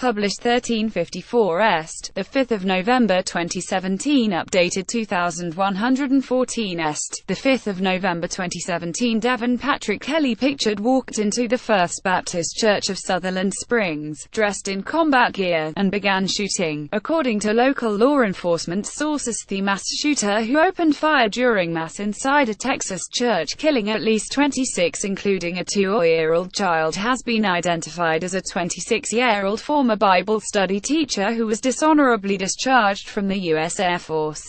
Published 1354 Est, 5 November 2017. Updated 2114 Est, 5 November 2017. Devin Patrick Kelley pictured walked into the First Baptist Church of Sutherland Springs, dressed in combat gear, and began shooting. According to local law enforcement sources, the mass shooter who opened fire during Mass inside a Texas church, killing at least 26, including a 2-year-old child, has been identified as a 26-year-old former Bible study teacher who was dishonorably discharged from the U.S. Air Force.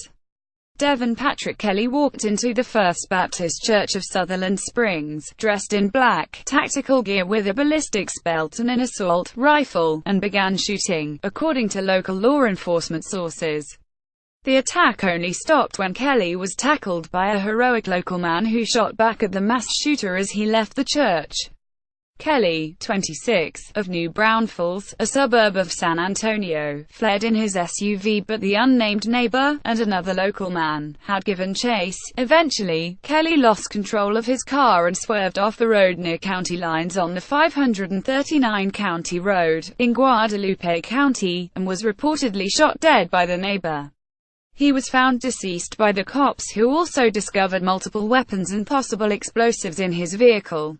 Devin Patrick Kelley walked into the First Baptist Church of Sutherland Springs, dressed in black, tactical gear with a ballistics belt and an assault rifle, and began shooting, according to local law enforcement sources. The attack only stopped when Kelley was tackled by a heroic local man who shot back at the mass shooter as he left the church. Kelley, 26, of New Braunfels, a suburb of San Antonio, fled in his SUV, but the unnamed neighbor, and another local man, had given chase. Eventually, Kelley lost control of his car and swerved off the road near county lines on the 539 County Road, in Guadalupe County, and was reportedly shot dead by the neighbor. He was found deceased by the cops, who also discovered multiple weapons and possible explosives in his vehicle.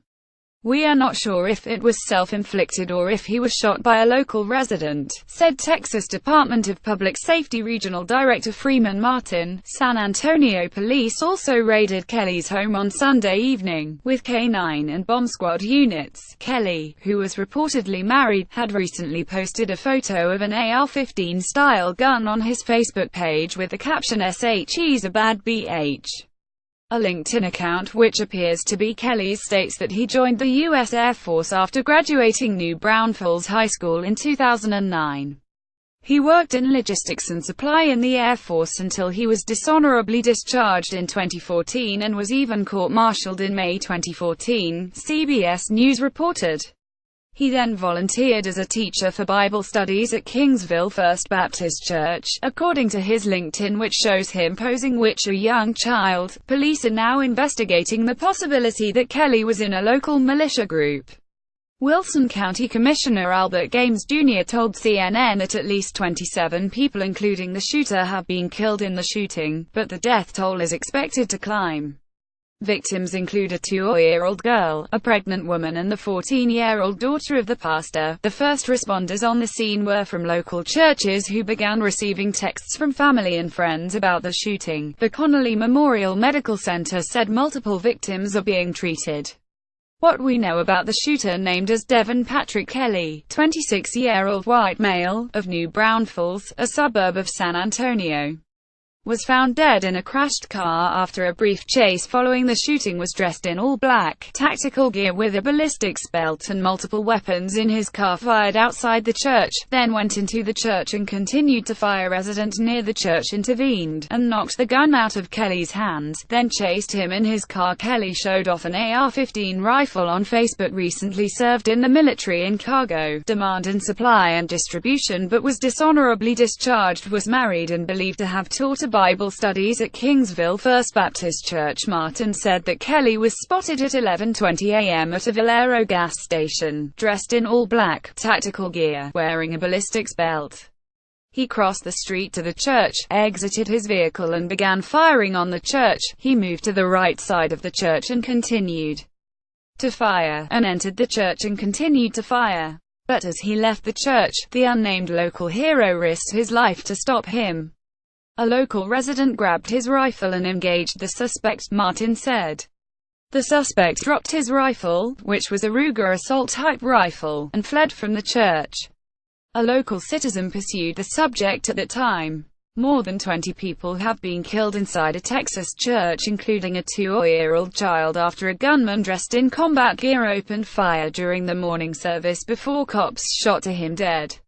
"We are not sure if it was self-inflicted or if he was shot by a local resident," said Texas Department of Public Safety Regional Director Freeman Martin. San Antonio police also raided Kelley's home on Sunday evening, with K-9 and bomb squad units. Kelley, who was reportedly married, had recently posted a photo of an AR-15 style gun on his Facebook page with the caption "SHE's a bad BH." A LinkedIn account, which appears to be Kelley's, states that he joined the U.S. Air Force after graduating New Braunfels High School in 2009. He worked in logistics and supply in the Air Force until he was dishonorably discharged in 2014 and was even court-martialed in May 2014, CBS News reported. He then volunteered as a teacher for Bible studies at Kingsville First Baptist Church, according to his LinkedIn, which shows him posing with a young child. Police are now investigating the possibility that Kelley was in a local militia group. Wilson County Commissioner Albert Games Jr. told CNN that at least 27 people, including the shooter, have been killed in the shooting, but the death toll is expected to climb. Victims include a 2-year-old girl, a pregnant woman, and the 14-year-old daughter of the pastor. The first responders on the scene were from local churches who began receiving texts from family and friends about the shooting. The Connolly Memorial Medical Center said multiple victims are being treated. What we know about the shooter, named as Devin Patrick Kelley, 26-year-old white male, of New Braunfels, a suburb of San Antonio, was found dead in a crashed car after a brief chase following the shooting. Was dressed in all black, tactical gear with a ballistics belt and multiple weapons in his car. Fired outside the church, then went into the church and continued to fire. A resident near the church intervened and knocked the gun out of Kelley's hands, then chased him in his car. Kelley showed off an AR-15 rifle on Facebook. Recently served in the military in cargo, demand and supply and distribution, but was dishonorably discharged. Was married and believed to have taught Bible studies at Kingsville First Baptist Church. Martin said that Kelley was spotted at 11:20 a.m. at a Valero gas station, dressed in all black, tactical gear, wearing a ballistics belt. He crossed the street to the church, exited his vehicle and began firing on the church. He moved to the right side of the church and continued to fire, and entered the church and continued to fire. But as he left the church, the unnamed local hero risked his life to stop him. A local resident grabbed his rifle and engaged the suspect, Martin said. The suspect dropped his rifle, which was a Ruger assault-type rifle, and fled from the church. A local citizen pursued the subject at the time. More than 20 people have been killed inside a Texas church, including a 2-year-old child, after a gunman dressed in combat gear opened fire during the morning service before cops shot him dead.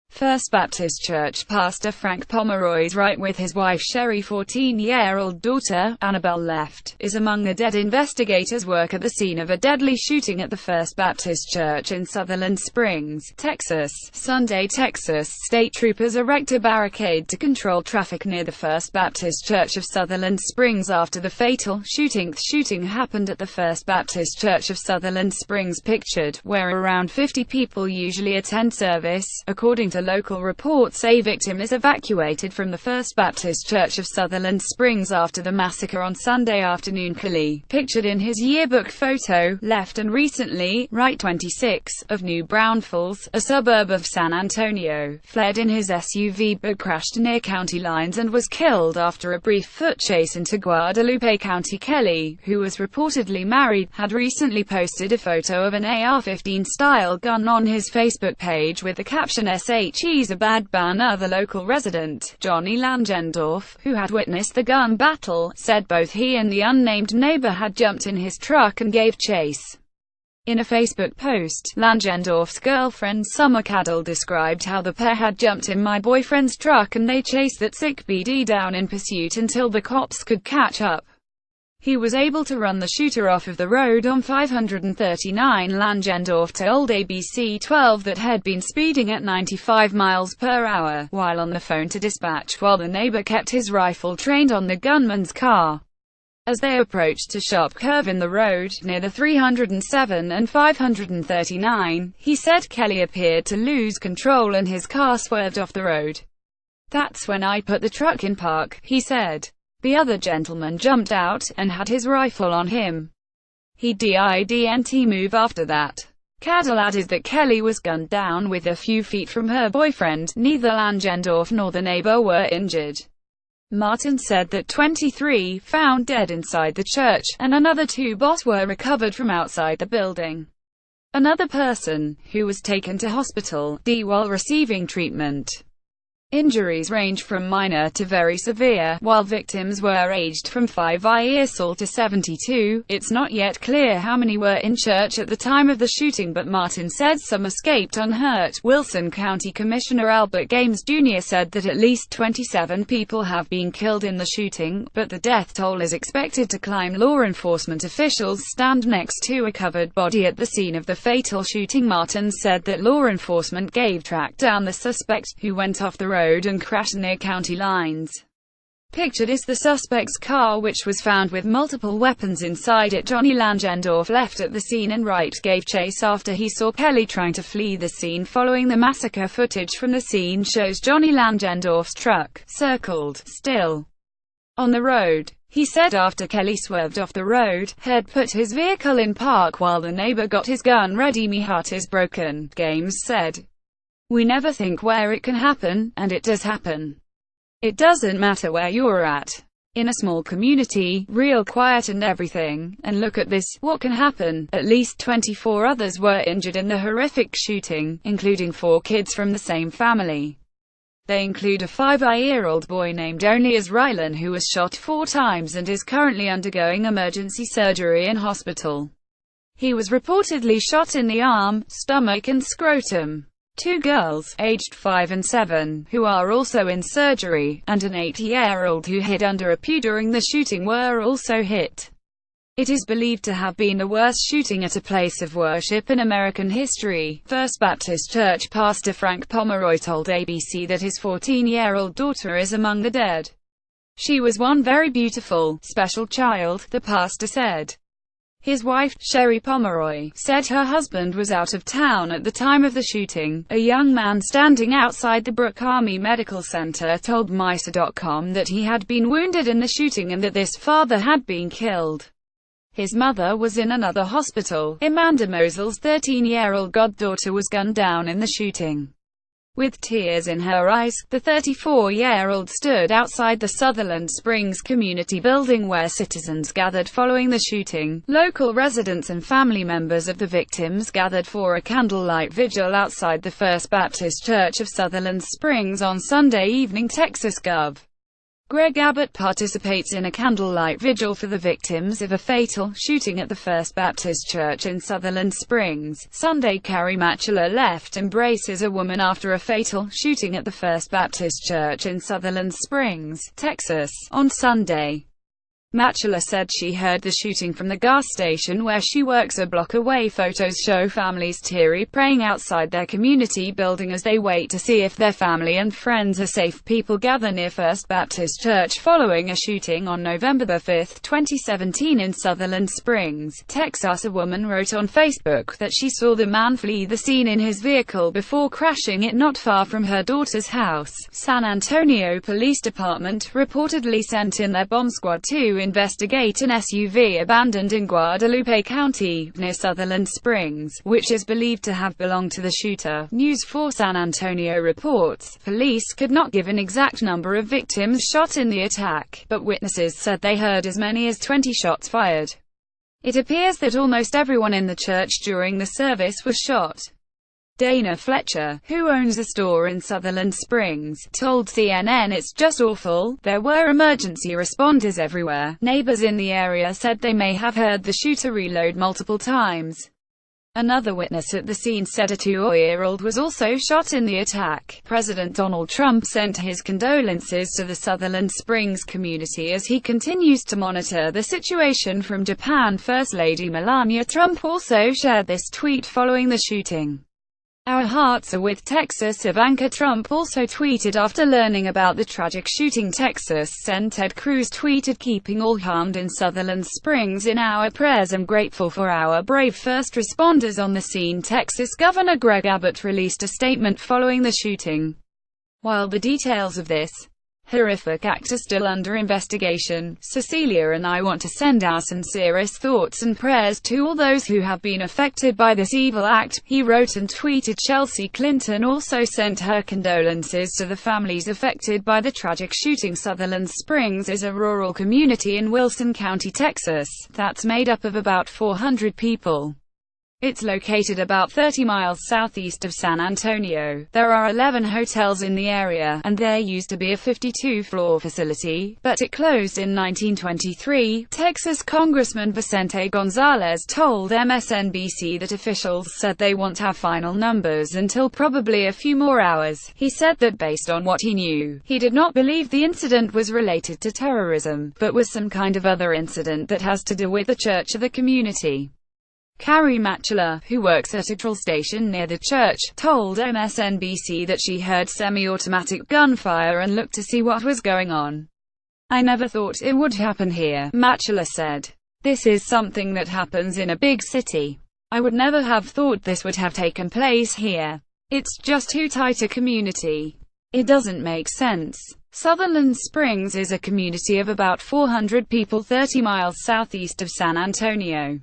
First Baptist Church pastor Frank Pomeroy's right with his wife Sherry. 14-year-old daughter, Annabelle Left, is among the dead. Investigators work at the scene of a deadly shooting at the First Baptist Church in Sutherland Springs, Texas. Sunday, Texas state troopers erect a barricade to control traffic near the First Baptist Church of Sutherland Springs after the fatal shooting. The shooting happened at the First Baptist Church of Sutherland Springs, pictured, where around 50 people usually attend service. According to local reports, a victim is evacuated from the First Baptist Church of Sutherland Springs after the massacre on Sunday afternoon. Kelley, pictured in his yearbook photo, left and recently, right 26, of New Braunfels, a suburb of San Antonio, fled in his SUV but crashed near county lines and was killed after a brief foot chase into Guadalupe County. Kelley, who was reportedly married, had recently posted a photo of an AR-15 style gun on his Facebook page with the caption "She's a bad man." The local resident, Johnny Langendorf, who had witnessed the gun battle, said both he and the unnamed neighbor had jumped in his truck and gave chase. In a Facebook post, Langendorf's girlfriend Summer Cadell described how the pair had jumped in my boyfriend's truck and they chased that sick BD down in pursuit until the cops could catch up. He was able to run the shooter off of the road on 539. Langendorf told ABC 12 that had been speeding at 95 miles per hour, while on the phone to dispatch, while the neighbor kept his rifle trained on the gunman's car. As they approached a sharp curve in the road, near the 307 and 539, he said Kelley appeared to lose control and his car swerved off the road. "That's when I put the truck in park," he said. The other gentleman jumped out, and had his rifle on him. He didn't move after that. Cadell added that Kelley was gunned down with a few feet from her boyfriend. Neither Langendorf nor the neighbor were injured. Martin said that 23 found dead inside the church, and another 2 were recovered from outside the building. Another person, who was taken to hospital, while receiving treatment. Injuries range from minor to very severe, while victims were aged from 5 years old to 72. It's not yet clear how many were in church at the time of the shooting, but Martin said some escaped unhurt. Wilson County Commissioner Albert Games Jr. said that at least 27 people have been killed in the shooting, but the death toll is expected to climb. Law enforcement officials stand next to a covered body at the scene of the fatal shooting. Martin said that law enforcement tracked down the suspect, who went off the road and crashed near county lines. Pictured is the suspect's car, which was found with multiple weapons inside it. Johnny Langendorf left at the scene and gave chase after he saw Kelley trying to flee the scene following the massacre. Footage from the scene shows Johnny Langendorf's truck, circled, still on the road. He said after Kelley swerved off the road, had put his vehicle in park while the neighbor got his gun ready. "My heart is broken," Games said. "We never think where it can happen, and it does happen. It doesn't matter where you're at. In a small community, real quiet and everything, and look at this, what can happen?" At least 24 others were injured in the horrific shooting, including 4 kids from the same family. They include a 5-year-old boy named Onias Rylan who was shot 4 times and is currently undergoing emergency surgery in hospital. He was reportedly shot in the arm, stomach and scrotum. 2 girls, aged 5 and 7, who are also in surgery, and an 8-year-old who hid under a pew during the shooting were also hit. It is believed to have been the worst shooting at a place of worship in American history. First Baptist Church pastor Frank Pomeroy told ABC that his 14-year-old daughter is among the dead. "She was one very beautiful, special child," the pastor said. His wife, Sherry Pomeroy, said her husband was out of town at the time of the shooting. A young man standing outside the Brooke Army Medical Center told Misa.com that he had been wounded in the shooting and that this father had been killed. His mother was in another hospital. Amanda Mosel's 13-year-old goddaughter was gunned down in the shooting. With tears in her eyes, the 34-year-old stood outside the Sutherland Springs community building where citizens gathered following the shooting. Local residents and family members of the victims gathered for a candlelight vigil outside the First Baptist Church of Sutherland Springs on Sunday evening. Texas Gov. Greg Abbott participates in a candlelight vigil for the victims of a fatal shooting at the First Baptist Church in Sutherland Springs. Sunday, Carrie Matula left embraces a woman after a fatal shooting at the First Baptist Church in Sutherland Springs, Texas, on Sunday. Matula said she heard the shooting from the gas station where she works a block away. Photos show families teary praying outside their community building as they wait to see if their family and friends are safe. People gather near First Baptist Church following a shooting on November 5, 2017 in Sutherland Springs, Texas. A woman wrote on Facebook that she saw the man flee the scene in his vehicle before crashing it not far from her daughter's house. San Antonio Police Department reportedly sent in their bomb squad to investigate an SUV abandoned in Guadalupe County, near Sutherland Springs, which is believed to have belonged to the shooter. News 4 San Antonio reports, police could not give an exact number of victims shot in the attack, but witnesses said they heard as many as 20 shots fired. It appears that almost everyone in the church during the service was shot. Dana Fletcher, who owns a store in Sutherland Springs, told CNN, "It's just awful. There were emergency responders everywhere." Neighbors in the area said they may have heard the shooter reload multiple times. Another witness at the scene said a 2-year-old was also shot in the attack. President Donald Trump sent his condolences to the Sutherland Springs community as he continues to monitor the situation from Japan. First Lady Melania Trump also shared this tweet following the shooting. "Our hearts are with Texas." Ivanka Trump also tweeted after learning about the tragic shooting. Texas Sen. Ted Cruz tweeted, "Keeping all harmed in Sutherland Springs in our prayers. I'm grateful for our brave first responders on the scene." Texas Governor Greg Abbott released a statement following the shooting. While the details of this horrific act are still under investigation, Cecilia and I want to send our sincerest thoughts and prayers to all those who have been affected by this evil act, he wrote and tweeted. Chelsea Clinton also sent her condolences to the families affected by the tragic shooting. Sutherland Springs is a rural community in Wilson County, Texas, that's made up of about 400 people. It's located about 30 miles southeast of San Antonio. There are 11 hotels in the area, and there used to be a 52-floor facility, but it closed in 1923. Texas Congressman Vicente Gonzalez told MSNBC that officials said they won't have final numbers until probably a few more hours. He said that based on what he knew, he did not believe the incident was related to terrorism, but was some kind of other incident that has to do with the church or the community. Carrie Matula, who works at a petrol station near the church, told MSNBC that she heard semi-automatic gunfire and looked to see what was going on. "I never thought it would happen here," Matula said. "This is something that happens in a big city. I would never have thought this would have taken place here. It's just too tight a community. It doesn't make sense." Sutherland Springs is a community of about 400 people 30 miles southeast of San Antonio.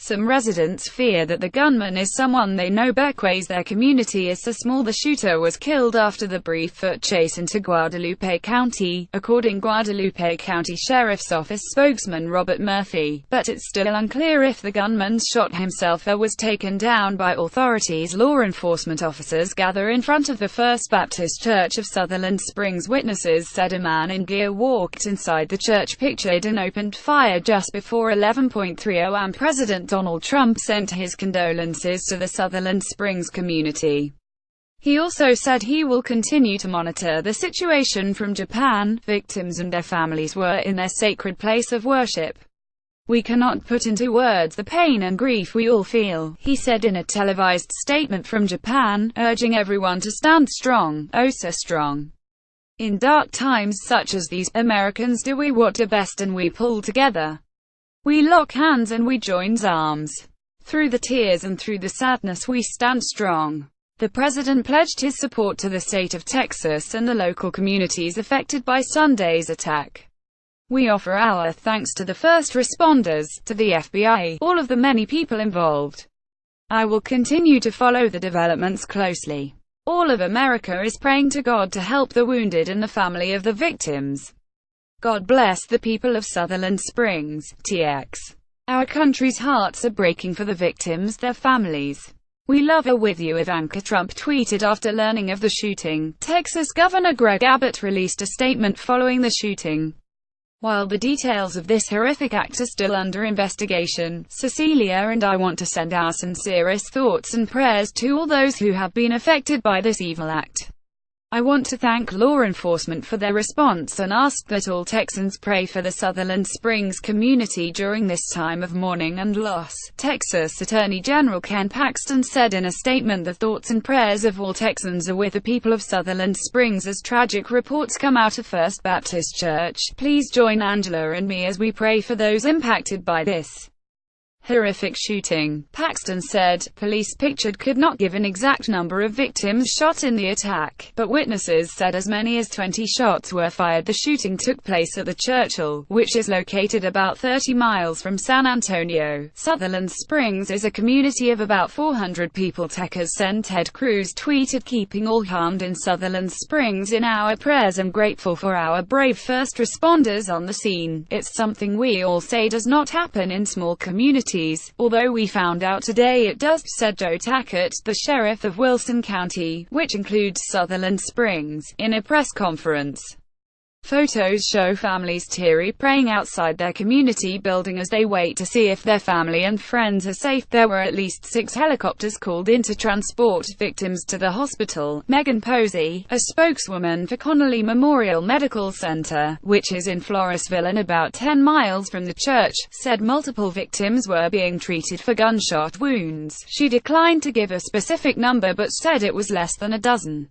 Some residents fear that the gunman is someone they know. Beckways their community is so small the shooter was killed after the brief foot chase into Guadalupe County, according Guadalupe County Sheriff's Office spokesman Robert Murphy, but it's still unclear if the gunman shot himself or was taken down by authorities. Law enforcement officers gather in front of the First Baptist Church of Sutherland Springs. Witnesses said a man in gear walked inside the church, pictured and opened fire just before 11:30 am. President Donald Trump sent his condolences to the Sutherland Springs community. He also said he will continue to monitor the situation from Japan. Victims and their families were in their sacred place of worship. "We cannot put into words the pain and grief we all feel," he said in a televised statement from Japan, urging everyone to stand strong, oh so strong. "In dark times such as these, Americans do we what are best and we pull together. We lock hands and we join arms. Through the tears and through the sadness we stand strong." The president pledged his support to the state of Texas and the local communities affected by Sunday's attack. "We offer our thanks to the first responders, to the FBI, all of the many people involved. I will continue to follow the developments closely. All of America is praying to God to help the wounded and the family of the victims. God bless the people of Sutherland Springs, TX. Our country's hearts are breaking for the victims, their families. "We love her with you," Ivanka Trump tweeted after learning of the shooting. Texas Governor Greg Abbott released a statement following the shooting. "While the details of this horrific act are still under investigation, Cecilia and I want to send our sincerest thoughts and prayers to all those who have been affected by this evil act. I want to thank law enforcement for their response and ask that all Texans pray for the Sutherland Springs community during this time of mourning and loss." Texas Attorney General Ken Paxton said in a statement, "The thoughts and prayers of all Texans are with the people of Sutherland Springs as tragic reports come out of First Baptist Church. Please join Angela and me as we pray for those impacted by this horrific shooting." Paxton said, "Police pictured could not give an exact number of victims shot in the attack, but witnesses said as many as 20 shots were fired." The shooting took place at the Churchill, which is located about 30 miles from San Antonio. Sutherland Springs is a community of about 400 people. Texas Sen. Ted Cruz tweeted, "Keeping all harmed in Sutherland Springs in our prayers. I'm grateful for our brave first responders on the scene. It's something we all say does not happen in small communities. Although we found out today it does," said Joe Tackett, the sheriff of Wilson County, which includes Sutherland Springs, in a press conference. Photos show families teary praying outside their community building as they wait to see if their family and friends are safe. There were at least 6 helicopters called in to transport victims to the hospital. Megan Posey, a spokeswoman for Connolly Memorial Medical Center, which is in Floresville and about 10 miles from the church, said multiple victims were being treated for gunshot wounds. She declined to give a specific number but said it was less than a dozen.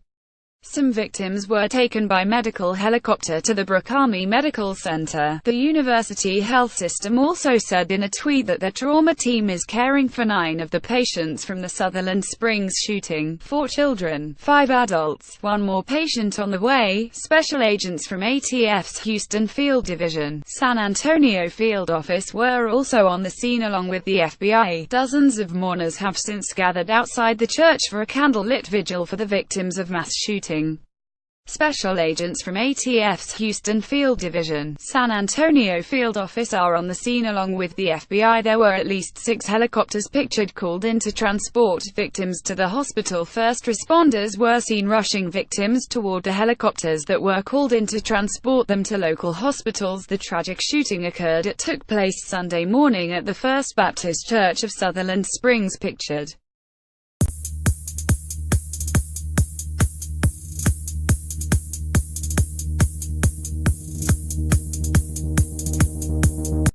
Some victims were taken by medical helicopter to the Brooke Army Medical Center. The university health system also said in a tweet that their trauma team is caring for 9 of the patients from the Sutherland Springs shooting, 4 children, 5 adults, 1 more patient on the way. Special agents from ATF's Houston Field Division, San Antonio Field Office were also on the scene along with the FBI. Dozens of mourners have since gathered outside the church for a candlelit vigil for the victims of mass shooting. Special agents from ATF's Houston Field Division, San Antonio Field Office are on the scene along with the FBI. There were at least 6 helicopters pictured called in to transport victims to the hospital. First responders were seen rushing victims toward the helicopters that were called in to transport them to local hospitals. The tragic shooting occurred. It took place Sunday morning at the First Baptist Church of Sutherland Springs. Pictured